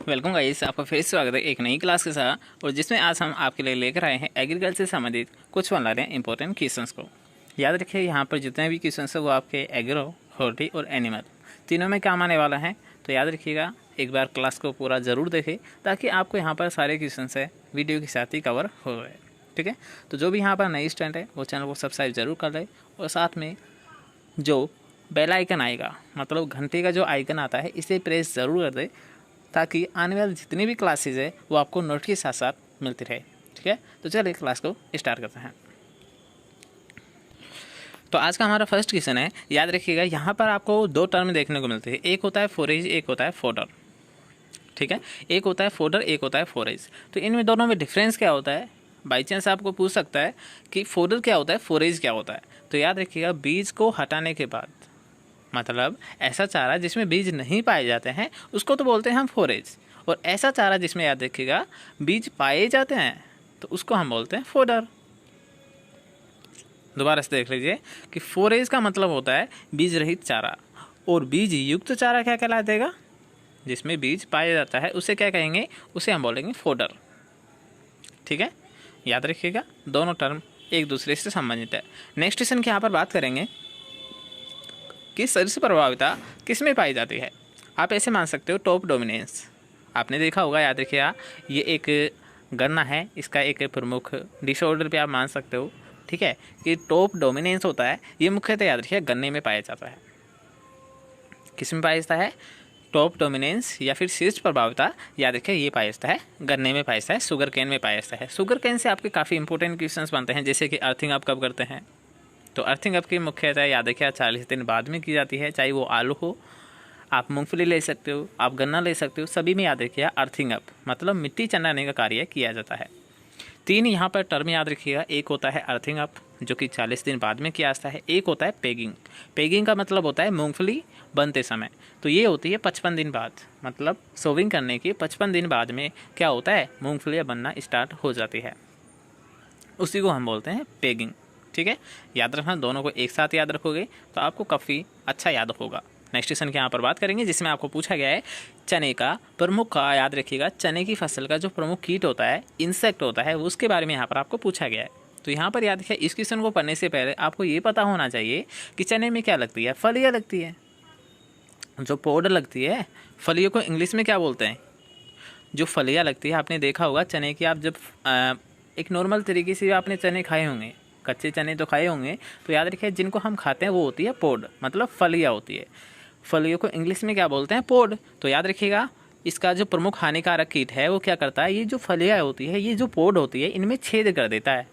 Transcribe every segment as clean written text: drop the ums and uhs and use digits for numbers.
Welcome guys, आपका फिर से स्वागत है एक नई क्लास के साथ। और जिसमें आज हम आपके लिए लेकर आए हैं एग्रीकल्चर से संबंधित कुछ वन लाइन इंपॉर्टेंट क्वेश्चंस को। याद रखिए, यहाँ पर जितने भी क्वेश्चंस है वो आपके एग्रो, हॉर्टी और एनिमल तीनों में काम आने वाला है। तो याद रखिएगा, एक बार क्लास को पूरा ज़रूर देखें ताकि आपको यहाँ पर सारे क्वेश्चन है वीडियो के साथ ही कवर हो गए। ठीक है, तो जो भी यहाँ पर नई स्टूडेंट है वो चैनल को सब्सक्राइब जरूर कर ले और साथ में जो बेल आइकन आएगा, मतलब घंटे का जो आइकन आता है, इसे प्रेस ज़रूर कर दे ताकि आने वाली जितनी भी क्लासेज है वो आपको नोट के साथ साथ मिलती रहे। ठीक है, तो चलिए क्लास को स्टार्ट करते हैं। तो आज का हमारा फर्स्ट क्वेश्चन है, याद रखिएगा यहाँ पर आपको दो टर्म देखने को मिलते हैं, एक होता है फोरेज, एक होता है फोडर। ठीक है, एक होता है फोडर, एक होता है फोरेज। तो इनमें दोनों में डिफरेंस क्या होता है? बाई चांस आपको पूछ सकता है कि फोडर क्या होता है, फोरेज क्या होता है। तो याद रखिएगा, बीज को हटाने के बाद, मतलब ऐसा चारा जिसमें बीज नहीं पाए जाते हैं उसको तो बोलते हैं हम फोरेज, और ऐसा चारा जिसमें याद रखिएगा बीज पाए जाते हैं तो उसको हम बोलते हैं फोडर। दोबारा से देख लीजिए कि फोरेज का मतलब होता है बीज रहित चारा, और बीज युक्त चारा क्या कहलाएगा? जिसमें बीज पाया जाता है उसे क्या कहेंगे? उसे हम बोलेंगे फोडर। ठीक है, याद रखिएगा दोनों टर्म एक दूसरे से संबंधित है। नेक्स्ट क्वेश्चन की यहाँ पर बात करेंगे कि शरीर से प्रभाविता किस में पाई जाती है। आप ऐसे मान सकते हो, टॉप डोमिनेंस आपने देखा होगा। याद रखिएगा, ये एक गणना है, इसका एक प्रमुख डिसऑर्डर पे आप मान सकते हो। ठीक है, कि टॉप डोमिनेंस होता है, ये मुख्यतः याद रखिए गन्ने में पाया जाता है। किस में पाया जाता है? टॉप डोमिनेंस या फिर शीर्ष प्रभाविता, याद रखिए ये पाया जाता है गन्ने में पाया जाता है, शुगर कैन में पाया जाता है। शुगर कैन से आपके काफ़ी इंपॉर्टेंट क्वेश्चंस बनते हैं, जैसे कि अर्थिंग आप कब करते हैं। तो अर्थिंग अप की मुख्यतः याद रखिए 40 दिन बाद में की जाती है, चाहे वो आलू हो, आप मूंगफली ले सकते हो, आप गन्ना ले सकते हो, सभी में याद रखिए अर्थिंग अप मतलब मिट्टी चढ़ाने का कार्य किया जाता है। तीन यहाँ पर टर्म याद रखिएगा, एक होता है अर्थिंग अप जो कि 40 दिन बाद में किया जाता है, एक होता है पेगिंग। पेगिंग का मतलब होता है मूंगफली बनते समय, तो ये होती है 55 दिन बाद, मतलब सोविंग करने के 55 दिन बाद में क्या होता है, मूंगफलियाँ बनना स्टार्ट हो जाती है, उसी को हम बोलते हैं पेगिंग। ठीक है, याद रखना, दोनों को एक साथ याद रखोगे तो आपको काफ़ी अच्छा याद होगा। नेक्स्ट क्वेश्चन की यहाँ पर बात करेंगे, जिसमें आपको पूछा गया है चने का प्रमुख का, याद रखिएगा चने की फसल का जो प्रमुख कीट होता है, इंसेक्ट होता है, उसके बारे में यहाँ पर आपको पूछा गया है। तो यहाँ पर याद रखिए, इस क्वेश्चन को पढ़ने से पहले आपको ये पता होना चाहिए कि चने में क्या लगती है, फलियाँ लगती है। जो पौड लगती है, फलियों को इंग्लिश में क्या बोलते हैं? जो फलियाँ लगती है, आपने देखा होगा चने की, आप जब एक नॉर्मल तरीके से आपने चने खाए होंगे, कच्चे चने तो खाए होंगे, तो याद रखिए जिनको हम खाते हैं वो होती है पोड, मतलब फलियाँ होती है। फलियों को इंग्लिश में क्या बोलते हैं? पोड। तो याद रखिएगा, इसका जो प्रमुख हानिकारक कीट है वो क्या करता है, ये जो फलियाँ होती है, ये जो पोड होती है, इनमें छेद कर देता है।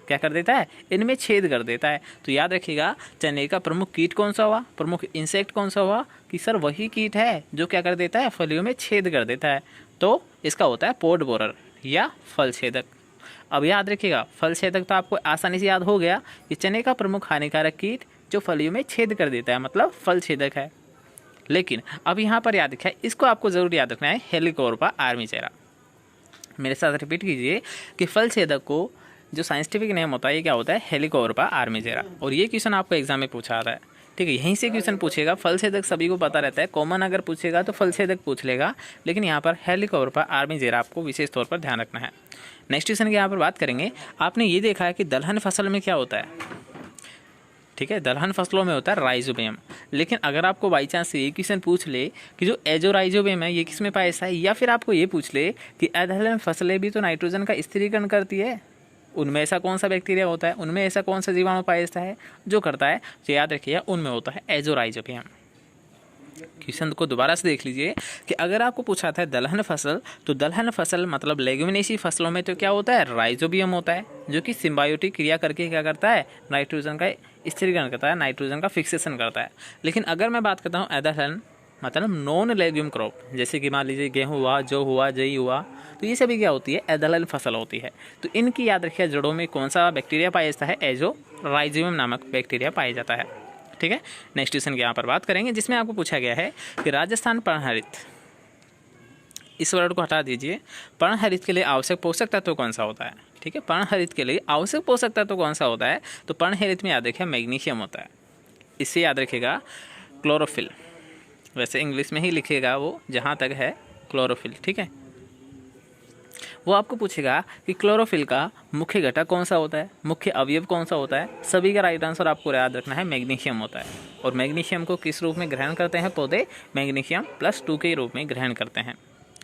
क्या कर देता है? इनमें छेद कर देता है। तो याद रखिएगा, चने का प्रमुख कीट कौन सा हुआ, प्रमुख इंसेक्ट कौन सा हुआ, कि सर वही कीट है जो क्या कर देता है, फलियों में छेद कर देता है। तो इसका होता है पोड बोरर या फल छेदक। अब याद रखिएगा, फल छेदक तो आपको आसानी से याद हो गया कि चने का प्रमुख हानिकारक कीट जो फलियों में छेद कर देता है, मतलब फल छेदक है। लेकिन अब यहाँ पर याद रखिए, इसको आपको जरूर याद रखना है, हेलिकोवर्पा आर्मीचेरा। मेरे साथ रिपीट कीजिए कि फल छेदक को जो साइंटिफिक नेम होता है ये क्या होता है, हेलिकोवर्पा आर्मीचेरा। और ये क्वेश्चन आपको एग्जाम में पूछा आता है। ठीक है, यहीं से क्वेश्चन पूछेगा। फल छेदक सभी को पता रहता है, कॉमन अगर पूछेगा तो फल छेदक पूछ लेगा, लेकिन यहाँ पर हेलिकोवर्पा आर्मीचेरा आपको विशेष तौर पर ध्यान रखना है। नेक्स्ट क्वेश्चन की यहाँ पर बात करेंगे, आपने ये देखा है कि दलहन फसल में क्या होता है। ठीक है, दलहन फसलों में होता है राइजोबियम। लेकिन अगर आपको बाई चांस ये क्वेश्चन पूछ ले कि जो एजोराइजोबियम है ये किस में पाया जाता है, या फिर आपको ये पूछ ले कि दलहन फसलें भी तो नाइट्रोजन का स्थिरीकरण करती है, उनमें ऐसा कौन सा बैक्टीरिया होता है, उनमें ऐसा कौन सा जीवाणु पाया जाता है जो करता है, तो याद रखिए उनमें होता है एजोराइजोबियम। क्वेश्चन को दोबारा से देख लीजिए कि अगर आपको पूछा था दलहन फसल, तो दलहन फसल मतलब लेग्यूमिनेसी फसलों में तो क्या होता है, राइजोबियम होता है, जो कि सिम्बायोटिक क्रिया करके क्या करता है, नाइट्रोजन का स्थिरीकरण करता है, नाइट्रोजन का फिक्सेशन करता है। लेकिन अगर मैं बात करता हूँ दलहन मतलब नॉन लेग्यूम क्रॉप, जैसे कि मान लीजिए गेहूँ हुआ, जौ हुआ, जई हुआ, तो ये सभी क्या होती है, दलहन फसल होती है। तो इनकी याद रखिए जड़ों में कौन सा बैक्टीरिया पाया जाता है, एजोराइजोबियम नामक बैक्टीरिया पाया जाता है। ठीक है, नेक्स्ट क्वेश्चन की यहाँ पर बात करेंगे, जिसमें आपको पूछा गया है कि राजस्थान पर्णहरित, इस वर्ड को हटा दीजिए, पर्णहरित के लिए आवश्यक पोषक तत्व कौन सा होता है। ठीक है, पर्णहरित के लिए आवश्यक पोषक तत्व कौन सा होता है, तो पर्णहरित में याद रखिए मैग्नीशियम होता है। इससे याद रखिएगा क्लोरोफिल, वैसे इंग्लिश में ही लिखेगा वो जहाँ तक है क्लोरोफिल। ठीक है, वो आपको पूछेगा कि क्लोरोफिल का मुख्य घटक कौन सा होता है, मुख्य अवयव कौन सा होता है। सभी का राइट आंसर आपको याद रखना है, मैग्नीशियम होता है। और मैग्नीशियम को किस रूप में ग्रहण करते हैं पौधे, मैग्नीशियम +2 के रूप में ग्रहण करते हैं।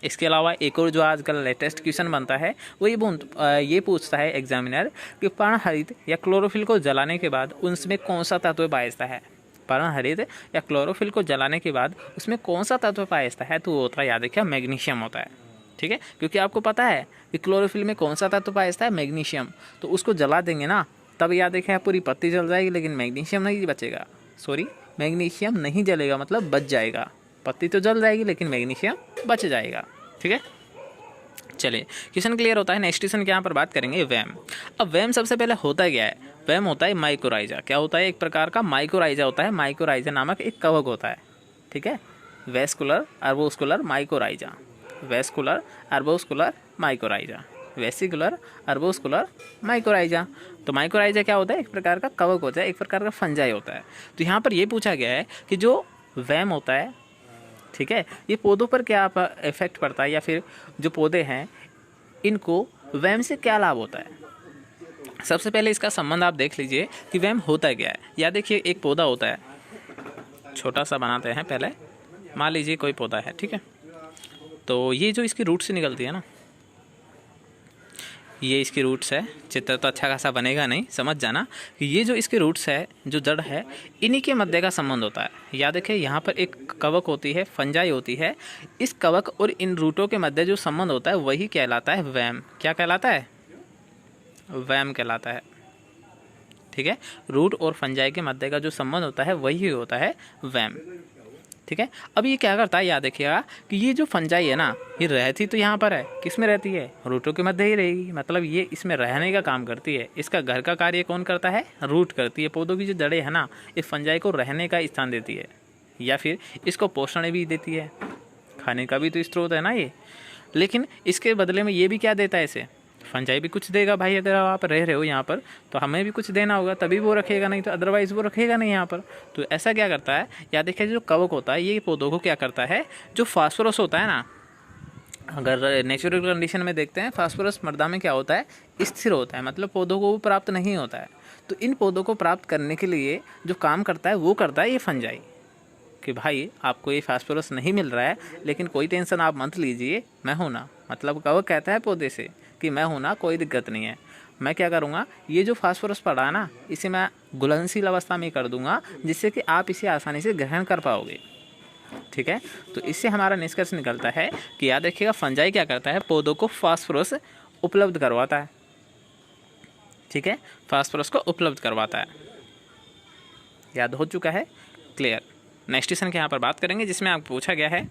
इसके अलावा एक और जो आजकल लेटेस्ट क्वेश्चन बनता है वो ये पूछता है एग्जामिनर कि पर्णहरित या क्लोरोफिल को जलाने के बाद उसमें कौन सा तत्व पाया जाता है। पर्णहरित या क्लोरोफिल को जलाने के बाद उसमें कौन सा तत्व पाया जाता है, तो वो होता है, याद रखिए, मैग्नीशियम होता है। ठीक है, क्योंकि आपको पता है कि क्लोरोफिल में कौन सा तत्व पाया जाता है, मैग्नीशियम। तो उसको जला देंगे ना, तब याद रखिए पूरी पत्ती जल जाएगी, लेकिन मैग्नीशियम नहीं बचेगा। सॉरी, मैग्नीशियम नहीं जलेगा, मतलब बच जाएगा। पत्ती तो जल जाएगी लेकिन मैग्नीशियम बच जाएगा। ठीक है, चलिए क्वेश्चन क्लियर होता है। नेक्स्ट क्वेश्चन के यहाँ पर बात करेंगे वैम। अब वैम सबसे पहले होता क्या है, वैम होता है माइकोराइजा। क्या होता है, एक प्रकार का माइकोराइजा होता है। माइकोराइजा नामक एक कवक होता है। ठीक है, vesicular arbuscular mycorrhiza, vesicular arbuscular mycorrhiza, vesicular arbuscular mycorrhiza. तो माइकोराइजा क्या होता है, एक प्रकार का कवक होता है, एक प्रकार का फंजाई होता है। तो यहाँ पर ये पूछा गया है कि जो वैम होता है, ठीक है, ये पौधों पर क्या इफेक्ट पड़ता है, या फिर जो पौधे हैं इनको वैम से क्या लाभ होता है। सबसे पहले इसका संबंध आप देख लीजिए कि वैम होता क्या है। या देखिए एक पौधा होता है, छोटा सा बनाते हैं पहले, मान लीजिए कोई पौधा है। ठीक है, तो ये जो इसकी रूट से निकलती है ना, ये इसकी रूट्स है। चित्र तो अच्छा खासा बनेगा नहीं, समझ जाना कि ये जो इसके रूट्स है, जो जड़ है, इन्हीं के मध्य का संबंध होता है। याद रखिए यहाँ पर एक कवक होती है, फंजाई होती है। इस कवक और इन रूटों के मध्य जो संबंध होता है वही कहलाता है वैम। क्या कहलाता है, वैम कहलाता है। ठीक है, रूट और फंजाई के मध्य का जो संबंध होता है वही होता है वैम। ठीक है, अब ये क्या करता है, याद रखिएगा कि ये जो फंजाई है ना, ये रहती तो यहाँ पर है, किस में रहती है, रूटों के मध्य ही रहेगी। मतलब ये इसमें रहने का काम करती है। इसका घर का कार्य कौन करता है, रूट करती है। पौधों की जो जड़ें है ना, इस फंजाई को रहने का स्थान देती है, या फिर इसको पोषण भी देती है। खाने का भी तो स्रोत है ना ये। लेकिन इसके बदले में ये भी क्या देता है, इसे फंजाई भी कुछ देगा। भाई अगर आप रह रहे हो यहाँ पर तो हमें भी कुछ देना होगा, तभी वो रखेगा, नहीं तो अदरवाइज़ वो रखेगा नहीं यहाँ पर। तो ऐसा क्या करता है, या देखिए जो कवक होता है ये पौधों को क्या करता है, जो फास्फोरस होता है ना, अगर नेचुरल कंडीशन में देखते हैं फास्फोरस मृदा में क्या होता है, स्थिर होता है, मतलब पौधों को वो प्राप्त नहीं होता है। तो इन पौधों को प्राप्त करने के लिए जो काम करता है वो करता है ये फंजाई, कि भाई आपको ये फास्फोरस नहीं मिल रहा है, लेकिन कोई टेंशन आप मत लीजिए, मैं हूँ ना। मतलब कवक कहता है पौधे से कि मैं हूँ ना, कोई दिक्कत नहीं है। मैं क्या करूँगा, ये जो फास्फोरस पड़ा है ना, इसे मैं घुलनशील अवस्था में कर दूंगा, जिससे कि आप इसे आसानी से ग्रहण कर पाओगे। ठीक है, तो इससे हमारा निष्कर्ष निकलता है कि याद रखिएगा फंजाई क्या करता है, पौधों को फास्फोरस उपलब्ध करवाता है। ठीक है, फास्फोरस को उपलब्ध करवाता है। याद हो चुका है, क्लियर। नेक्स्ट क्वेश्चन के यहाँ पर बात करेंगे, जिसमें आपको पूछा गया है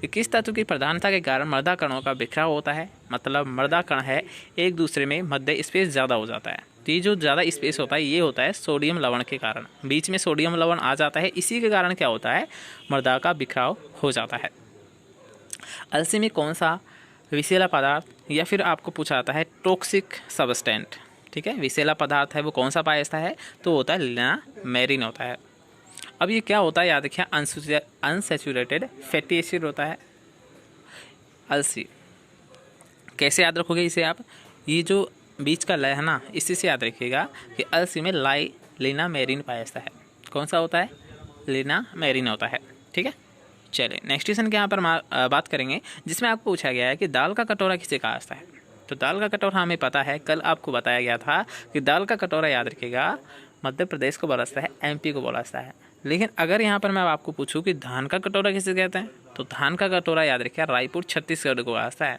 कि किस तत्व की प्रधानता के कारण मृदा कणों का बिखराव होता है। मतलब मृदा कण है एक दूसरे में मध्य स्पेस ज़्यादा हो जाता है। तो ये जो ज़्यादा स्पेस होता है ये होता है सोडियम लवण के कारण। बीच में सोडियम लवण आ जाता है, इसी के कारण क्या होता है, मृदा का बिखराव हो जाता है। अलसी में कौन सा विषैला पदार्थ, या फिर आपको पूछा जाता है टॉक्सिक सबस्टेंट। ठीक है, विषैला पदार्थ है वो कौन सा पाया जाता है, तो होता है लिनामेरिन होता है। अब ये क्या होता है, याद रखिए अनसैचुरेटेड फैटी एसिड होता है अलसी। कैसे याद रखोगे इसे आप, ये जो बीच का लय है ना, इसी से याद रखिएगा कि अलसी में लिनामेरिन पाया जाता है। कौन सा होता है, लिनामेरिन होता है। ठीक है, चलिए नेक्स्ट क्वेश्चन के यहाँ पर बात करेंगे, जिसमें आपको पूछा गया है कि दाल का कटोरा किसे कहा जाता है। तो दाल का कटोरा हमें पता है, कल आपको बताया गया था कि दाल का कटोरा याद रखिएगा मध्य प्रदेश को बोला जाता है, एमपी को बोला जाता है। लेकिन अगर यहाँ पर मैं आपको पूछूं कि धान का कटोरा किसे कहते हैं, तो धान का कटोरा याद रखिए रायपुर छत्तीसगढ़ को कहा जाता है।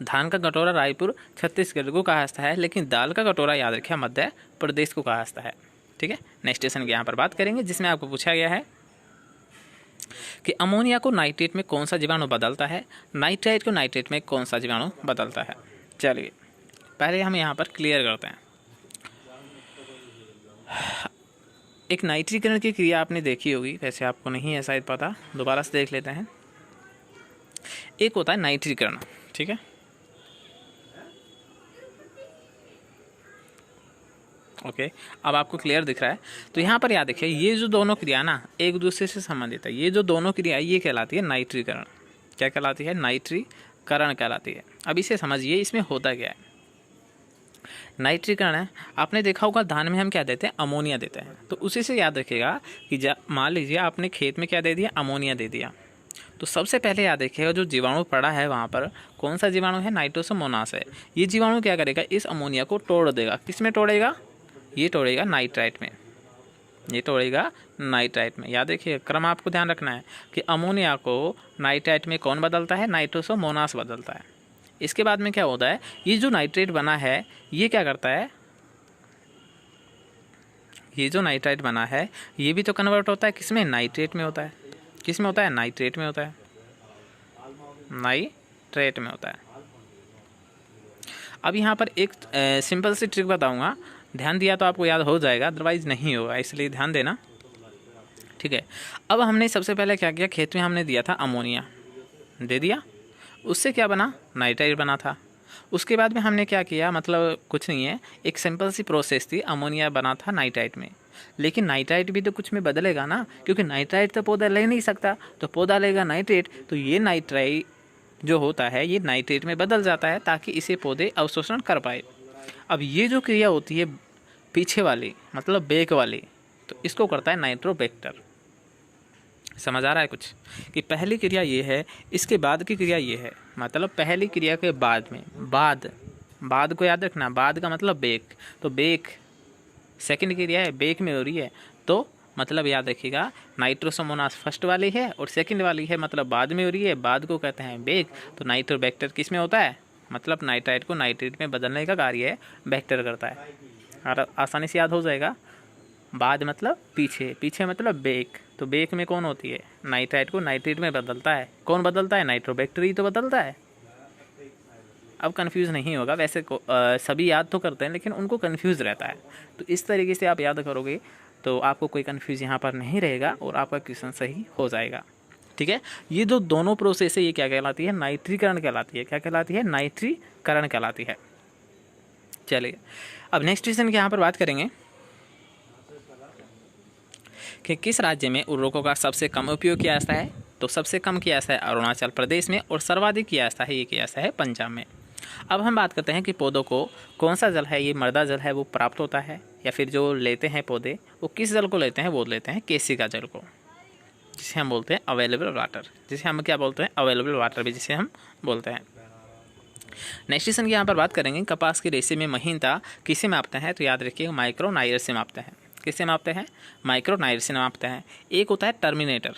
धान का कटोरा रायपुर छत्तीसगढ़ को कहा जाता है, लेकिन दाल का कटोरा याद रखिए मध्य प्रदेश को कहा जाता है। ठीक है, नेक्स्ट क्वेश्चन की यहाँ पर बात करेंगे, जिसमें आपको पूछा गया है कि अमोनिया को नाइट्रेट में कौन सा जीवाणु बदलता है, नाइट्राइट को नाइट्रेट में कौन सा जीवाणु बदलता है। चलिए पहले हम यहाँ पर क्लियर करते हैं। एक नाइट्रीकरण की क्रिया आपने देखी होगी, वैसे आपको नहीं है शायद पता, दोबारा से देख लेते हैं। एक होता है नाइट्रीकरण, ठीक है, ओके, अब आपको क्लियर दिख रहा है। तो यहाँ पर याद रखिए ये जो दोनों क्रिया ना एक दूसरे से संबंधित है, ये जो दोनों क्रिया ये कहलाती है नाइट्रीकरण। क्या कहलाती है? नाइट्रीकरण कहलाती है। अब इसे समझिए, इसमें होता क्या है। नाइट्रीकरण है, आपने देखा होगा धान में हम क्या देते हैं? अमोनिया देते हैं। तो उसी से याद रखिएगा कि मान लीजिए आपने खेत में क्या दे दिया? अमोनिया दे दिया। तो सबसे पहले याद रखिएगा जो जीवाणु पड़ा है वहाँ पर, कौन सा जीवाणु है? नाइट्रोसोमोनास है। ये जीवाणु क्या करेगा? इस अमोनिया को तोड़ देगा। किस में तोड़ेगा? ये तोड़ेगा नाइट्राइट में। ये तोड़ेगा नाइट्राइट में। याद रखिए, क्रम आपको ध्यान रखना है कि अमोनिया को नाइट्राइट में कौन बदलता है? नाइट्रोसोमोनास बदलता है। इसके बाद में क्या होता है? ये जो नाइट्रेट बना है ये क्या करता है? ये जो नाइट्राइट बना है ये भी तो कन्वर्ट होता है किसमें? नाइट्रेट में होता है। किस में होता है? नाइट्रेट में होता है। नाइट्रेट में होता है। अब यहाँ पर एक सिंपल सी ट्रिक बताऊंगा, ध्यान दिया तो आपको याद हो जाएगा, अदरवाइज नहीं होगा, इसलिए ध्यान देना, ठीक है। अब हमने सबसे पहले क्या किया? खेत में हमने दिया था अमोनिया, दे दिया, उससे क्या बना? नाइट्राइट बना था। उसके बाद में हमने क्या किया? मतलब कुछ नहीं है, एक सिंपल सी प्रोसेस थी, अमोनिया बना था नाइट्राइट में। लेकिन नाइट्राइट भी तो कुछ में बदलेगा ना, क्योंकि नाइट्राइट तो पौधा ले नहीं सकता, तो पौधा लेगा नाइट्रेट, तो ये नाइट्राइट जो होता है ये नाइट्रेट में बदल जाता है ताकि इसे पौधे अवशोषण कर पाए। अब ये जो क्रिया होती है पीछे वाली, मतलब बेक वाली, तो इसको करता है नाइट्रोबैक्टर। समझ आ रहा है कुछ? कि पहली क्रिया ये है, इसके बाद की क्रिया ये है। मतलब पहली क्रिया के बाद में, बाद को याद रखना, बाद का मतलब बेक, तो बेक सेकंड क्रिया है, बेक में हो रही है, तो मतलब याद रखिएगा नाइट्रोसोमोनास फर्स्ट वाली है और सेकंड वाली है, मतलब बाद में हो रही है, बाद को कहते हैं बेक। तो नाइट्रोबैक्टर किस में होता है? मतलब नाइट्राइट को नाइट्रेट में बदलने का कार्य बैक्टर करता है। और आसानी से याद हो जाएगा, बाद मतलब पीछे, पीछे मतलब बेक, तो बेक में कौन होती है? नाइट्राइट को नाइट्रेट में बदलता है। कौन बदलता है? नाइट्रोबैक्टर ही तो बदलता है। अब कंफ्यूज नहीं होगा, वैसे सभी याद तो करते हैं लेकिन उनको कंफ्यूज रहता है, तो इस तरीके से आप याद करोगे तो आपको कोई कंफ्यूज यहाँ पर नहीं रहेगा और आपका क्वेश्चन सही हो जाएगा, ठीक है। ये जो दोनों प्रोसेस है ये क्या कहलाती है? नाइट्रीकरण कहलाती है। क्या कहलाती है? नाइट्रीकरण कहलाती है। चलिए अब नेक्स्ट क्वेश्चन की यहाँ पर बात करेंगे कि किस राज्य में उर्वरकों का सबसे कम उपयोग किया जाता है? तो सबसे कम किया जाता है अरुणाचल प्रदेश में और सर्वाधिक किया जाता है, ये किया जाता है पंजाब में। अब हम बात करते हैं कि पौधों को कौन सा जल है, ये मृदा जल है वो प्राप्त होता है, या फिर जो लेते हैं पौधे वो किस जल को लेते हैं? वो लेते हैं केसिका जल को, जिसे हम बोलते हैं अवेलेबल वाटर, जिसे हम क्या बोलते हैं? अवेलेबल वाटर भी जिसे हम बोलते हैं। नेक्स्ट क्वेश्चन की यहाँ पर बात करेंगे, कपास की रेशे में महीनता किसे मापते हैं? तो याद रखिए माइक्रोनाइर से मापते हैं। किससे मापते हैं? माइक्रोनाइर से मापते हैं। एक होता है टर्मिनेटर,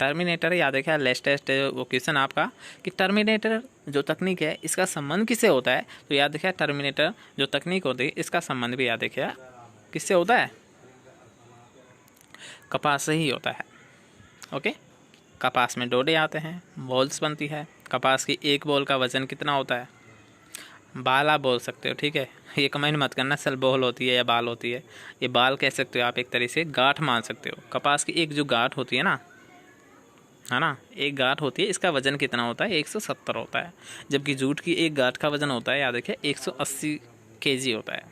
टर्मिनेटर याद रखिए, लेटेस्ट वो क्वेश्चन आपका कि टर्मिनेटर जो तकनीक है इसका संबंध किससे होता है? तो याद रखिए टर्मिनेटर जो तकनीक होती है इसका संबंध भी याद रखिए किससे होता है? कपास से ही होता है। ओके, कपास में डोडे आते हैं, बॉल्स बनती है। कपास की एक बॉल का वजन कितना होता है? बाल आप बोल सकते हो, ठीक है, ये कमेंट मत करना सल बॉल होती है या बाल होती है, ये बाल कह सकते हो आप, एक तरह से गांठ मान सकते हो। कपास की एक जो गांठ होती है ना, है ना, एक गांठ होती है, इसका वजन कितना होता है? 170 होता है। जबकि जूट की एक गांठ का वजन होता है, याद रखिए 180 kg होता है,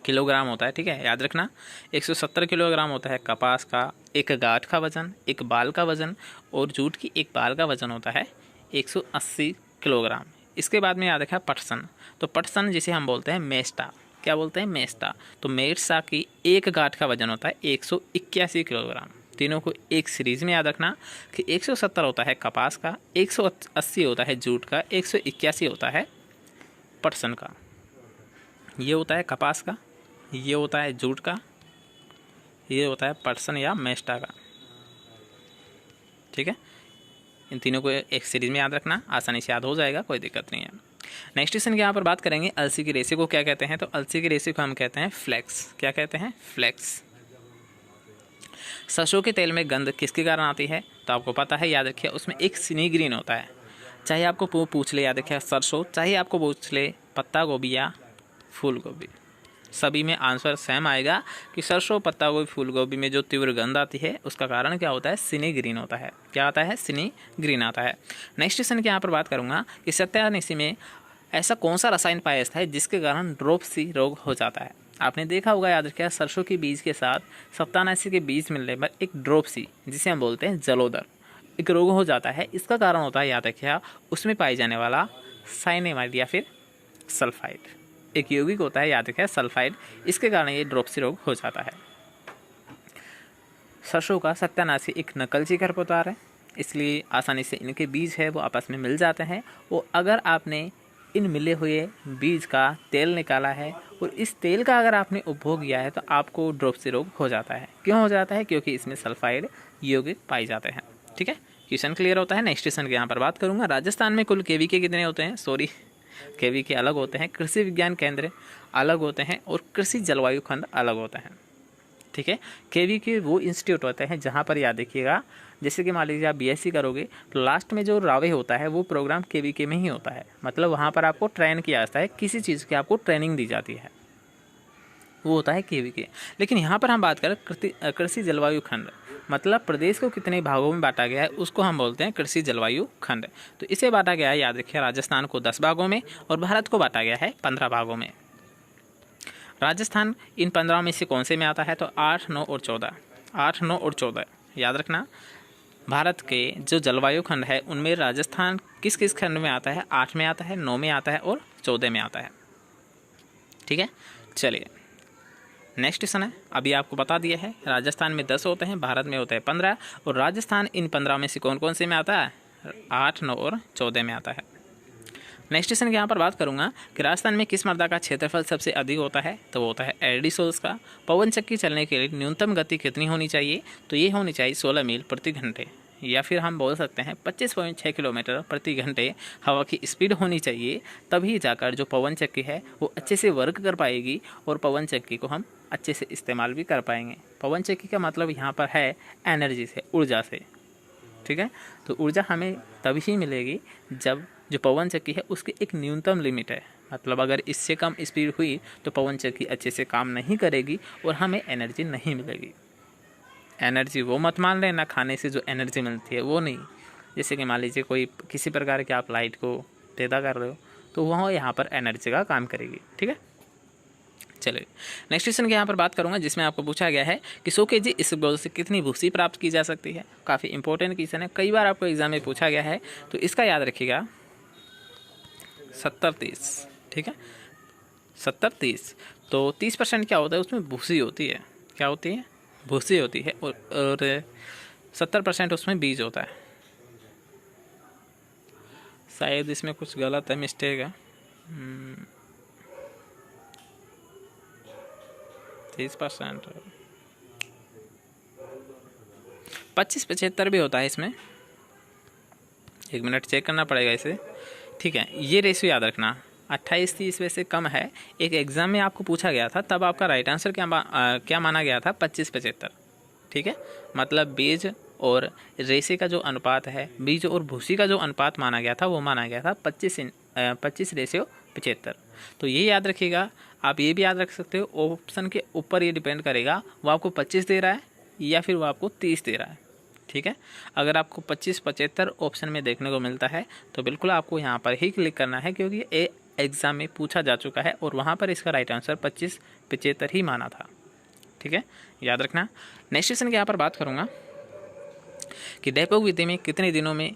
किलोग्राम होता है, ठीक है, याद रखना 170 किलोग्राम होता है कपास का एक गांठ का वजन, एक बाल का वजन, और जूट की एक बाल का वजन होता है 180 किलोग्राम। इसके बाद में याद रखा पटसन, तो पटसन जिसे हम बोलते हैं मेस्टा, क्या बोलते हैं? मेस्टा। तो मेस्टा की एक गांठ का वजन होता है 181 किलोग्राम। तीनों को एक सीरीज में याद रखना कि 170 होता है कपास का, 180 होता है जूट का, 181 होता है पटसन का। ये होता है कपास का, ये होता है जूट का, ये होता है पटसन या मेस्टा का, ठीक है। इन तीनों को एक सीरीज में याद रखना, आसानी से याद हो जाएगा, कोई दिक्कत नहीं है। नेक्स्ट क्वेश्चन के यहाँ पर बात करेंगे अलसी की रेशे को क्या कहते हैं? तो अलसी की रेशे को हम कहते हैं फ्लेक्स। क्या कहते हैं? फ्लेक्स। सरसों के तेल में गंध किसके कारण आती है? तो आपको पता है, याद रखिए उसमें एक सिनीग्रीन होता है। चाहे आपको पूछ ले, याद रखिए सरसों, चाहे आपको पूछ ले पत्ता गोभी या फूल गोभी, सभी में आंसर सेम आएगा कि सरसों, पत्ता गोभी, फूल गोभी में जो तीव्र गंध आती है उसका कारण क्या होता है? सिनीग्रीन होता है। क्या आता है? सिनीग्रीन आता है। नेक्स्ट क्वेश्चन की यहाँ पर बात करूँगा कि सत्यानाशी में ऐसा कौन सा रसायन पाया जाता है जिसके कारण ड्रोपसी रोग हो जाता है? आपने देखा होगा, याद रखिए सरसों के बीज के साथ सत्यानाशी के बीज मिलने पर एक ड्रोपसी, जिसे हम बोलते हैं जलोदर, एक रोग हो जाता है, इसका कारण होता है, याद रखिए, उसमें पाई जाने वाला साइनेमाइड या फिर सल्फाइड। एक यौगिक होता है, याद रखिए, सल्फाइड, इसके कारण ये ड्रॉप्सी रोग हो जाता है। सरसों का सत्यानाशी एक नकलची खरपतवार है, इसलिए आसानी से इनके बीज है वो आपस में मिल जाते हैं। और अगर आपने इन मिले हुए बीज का तेल निकाला है और इस तेल का अगर आपने उपभोग किया है तो आपको ड्रॉप्सी रोग हो जाता है। क्यों हो जाता है? क्योंकि इसमें सल्फाइड यौगिक पाए जाते हैं। ठीक है, क्वेश्चन क्लियर होता है। नेक्स्ट क्वेश्चन की यहाँ पर बात करूँगा। राजस्थान में कुल केवीके कितने होते हैं? सॉरी, केवीके अलग होते हैं, कृषि विज्ञान केंद्र अलग होते हैं और कृषि जलवायु खंड अलग होते हैं। ठीक है, केवीके वो इंस्टीट्यूट होते हैं जहाँ पर, याद रखिएगा, जैसे कि मान लीजिए आप बीएससी करोगे तो लास्ट में जो रावे होता है वो प्रोग्राम केवीके में ही होता है। मतलब वहाँ पर आपको ट्रेन किया जाता है, किसी चीज़ की आपको ट्रेनिंग दी जाती है, वो होता है केवीके। लेकिन यहाँ पर हम बात करें कृषि जलवायु खंड, मतलब प्रदेश को कितने भागों में बांटा गया है उसको हम बोलते हैं कृषि जलवायु खंड। तो इसे बांटा गया है, याद रखिए, राजस्थान को 10 भागों में और भारत को बांटा गया है 15 भागों में। राजस्थान इन 15 में से कौन से में आता है? तो 8, 9 और 14। 8, 9 और 14 याद रखना। भारत के जो जलवायु खंड है उनमें राजस्थान किस किस खंड में आता है? 8 में आता है, 9 में आता है और 14 में आता है। ठीक है, चलिए नेक्स्ट क्वेश्चन है। अभी आपको बता दिया है, राजस्थान में 10 होते हैं, भारत में होते हैं 15, और राजस्थान इन 15 में से कौन कौन से में आता है? 8, 9 और 14 में आता है। नेक्स्ट क्वेश्चन की यहाँ पर बात करूंगा कि राजस्थान में किस मृदा का क्षेत्रफल सबसे अधिक होता है? तो वो होता है एडिसोल्स का। पवन चक्की चलने के लिए न्यूनतम गति कितनी होनी चाहिए? तो ये होनी चाहिए 16 मील प्रति घंटे, या फिर हम बोल सकते हैं 25.6 किलोमीटर प्रति घंटे हवा की स्पीड होनी चाहिए। तभी जाकर जो पवन चक्की है वो अच्छे से वर्क कर पाएगी और पवन चक्की को हम अच्छे से इस्तेमाल भी कर पाएंगे। पवन चक्की का मतलब यहाँ पर है एनर्जी से, ऊर्जा से। ठीक है, तो ऊर्जा हमें तभी मिलेगी जब जो पवन चक्की है उसकी एक न्यूनतम लिमिट है। मतलब अगर इससे कम स्पीड हुई तो पवन चक्की अच्छे से काम नहीं करेगी और हमें एनर्जी नहीं मिलेगी। एनर्जी वो मत मान लेना, खाने से जो एनर्जी मिलती है वो नहीं। जैसे कि मान लीजिए कोई किसी प्रकार के आप लाइट को पैदा कर रहे हो तो वह यहाँ पर एनर्जी का काम करेगी। ठीक है, चलिए नेक्स्ट क्वेश्चन की यहाँ पर बात करूँगा, जिसमें आपको पूछा गया है कि 100 kg इसबगोल से कितनी भूसी प्राप्त की जा सकती है। काफ़ी इंपॉर्टेंट क्वेश्चन है, कई बार आपको एग्जाम में पूछा गया है, तो इसका याद रखिएगा 70-30। ठीक है, 70-30। तो 30% क्या होता है? उसमें भूसी होती है। क्या होती है? भूसी होती है। और 70% उसमें बीज होता है। शायद इसमें कुछ गलत है, मिस्टेक है। 30%, 25-75 भी होता है इसमें। 1 मिनट चेक करना पड़ेगा इसे। ठीक है, ये रेशियो याद रखना, 28-30 वैसे कम है। एक एग्ज़ाम में आपको पूछा गया था, तब आपका राइट आंसर क्या माना गया था? 25-75। ठीक है, मतलब बीज और रेशे का जो अनुपात है, बीज और भूसी का जो अनुपात माना गया था वो माना गया था 25/75। तो ये याद रखिएगा। आप ये भी याद रख सकते हो, ऑप्शन के ऊपर ये डिपेंड करेगा, वो आपको 25 दे रहा है या फिर वो आपको 30 दे रहा है। ठीक है, अगर आपको 25-75 ऑप्शन में देखने को मिलता है तो बिल्कुल आपको यहाँ पर ही क्लिक करना है, क्योंकि ये एग्ज़ाम में पूछा जा चुका है और वहाँ पर इसका राइट आंसर 25-75 ही माना था। ठीक है, याद रखना। नेक्स्ट क्वेश्चन की यहाँ पर बात करूँगा कि डेपोक विधि में कितने दिनों में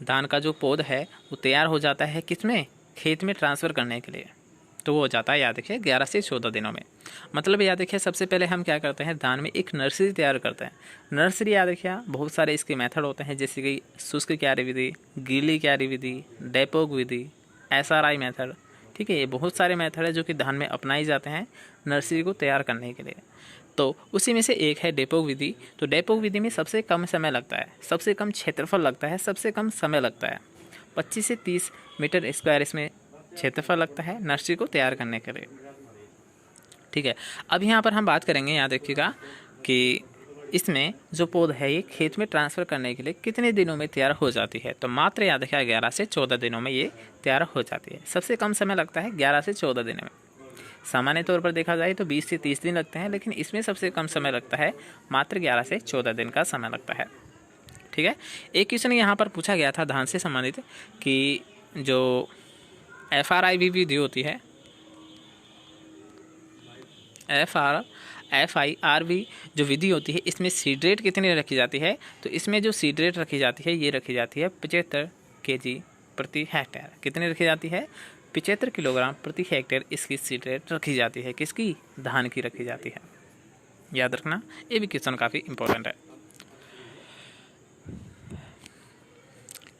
धान का जो पौध है वो तैयार हो जाता है? किसमें? खेत में ट्रांसफ़र करने के लिए। तो वो हो जाता है, याद रखिए, 11 से 14 दिनों में। मतलब याद रखिए, सबसे पहले हम क्या करते हैं? धान में एक नर्सरी तैयार करते हैं। नर्सरी याद रखिए, बहुत सारे इसके मेथड होते हैं, जैसे कि शुष्क क्यारी विधि, गीली क्यारी विधि, डेपोक विधि, SRI मेथड। ठीक है, ये बहुत सारे मेथड है जो कि धान में अपनाए जाते हैं नर्सरी को तैयार करने के लिए। तो उसी में से एक है डेपोक विधि। तो डेपोक विधि में सबसे कम समय लगता है, सबसे कम क्षेत्रफल लगता है, सबसे कम समय लगता है। 25 से 30 मीटर स्क्वायर इसमें क्षेत्रफल लगता है नर्सरी को तैयार करने के लिए। ठीक है, अब यहाँ पर हम बात करेंगे, याद रखिएगा, कि इसमें जो पौध है ये खेत में ट्रांसफ़र करने के लिए कितने दिनों में तैयार हो जाती है? तो मात्र याद रखिएगा 11 से 14 दिनों में ये तैयार हो जाती है। सबसे कम समय लगता है 11 से 14 दिनों में। सामान्य तौर पर देखा जाए तो 20 से 30 दिन लगते हैं, लेकिन इसमें सबसे कम समय लगता है, मात्र 11 से 14 दिन का समय लगता है। ठीक है, एक क्वेश्चन यहाँ पर पूछा गया था धान से संबंधित कि जो FRI विधि होती है, FIRV जो विधि होती है इसमें सीड रेट कितनी रखी जाती है, तो इसमें जो सीड रेट रखी जाती है ये रखी जाती है 75 kg प्रति हेक्टेयर। कितनी रखी जाती है? 75 किलोग्राम प्रति हेक्टेयर इसकी सीड रेट रखी जाती है। किसकी? धान की रखी जाती है। याद रखना, ये भी क्वेश्चन काफ़ी इंपॉर्टेंट है।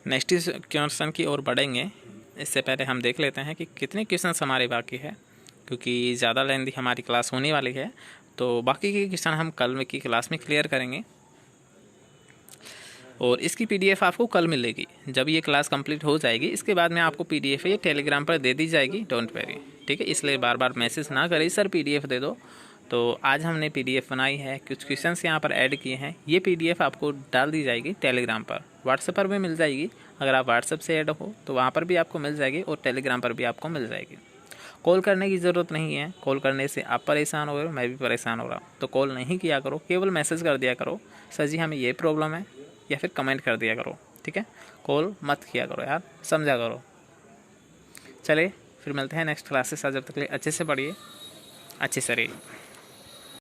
नेक्स्ट क्वेश्चन की ओर बढ़ेंगे, इससे पहले हम देख लेते हैं कि कितने क्वेश्चन हमारे बाकी है, क्योंकि ज़्यादा लेंथी हमारी क्लास होने वाली है। तो बाकी के क्वेश्चन हम कल की क्लास में क्लियर करेंगे और इसकी PDF आपको कल मिलेगी। जब ये क्लास कंप्लीट हो जाएगी इसके बाद में आपको PDF ये टेलीग्राम पर दे दी जाएगी, डोंट वरी, ठीक है। इसलिए बार बार मैसेज ना करें सर PDF दे दो। तो आज हमने PDF बनाई है, कुछ क्वेश्चंस यहाँ पर ऐड किए हैं, ये PDF आपको डाल दी जाएगी टेलीग्राम पर। व्हाट्सएप पर भी मिल जाएगी, अगर आप व्हाट्सएप से ऐड हो तो वहाँ पर भी आपको मिल जाएगी और टेलीग्राम पर भी आपको मिल जाएगी। कॉल करने की ज़रूरत नहीं है, कॉल करने से आप परेशान हो रहे हो, मैं भी परेशान हो रहा हूँ। तो कॉल नहीं किया करो, केवल मैसेज कर दिया करो, सर जी हमें ये प्रॉब्लम है, या फिर कमेंट कर दिया करो, ठीक है। कॉल मत किया करो यार, समझा करो। चलिए फिर मिलते हैं नेक्स्ट क्लासेस। जब तक के लिए अच्छे से पढ़िए, अच्छे से रहिए।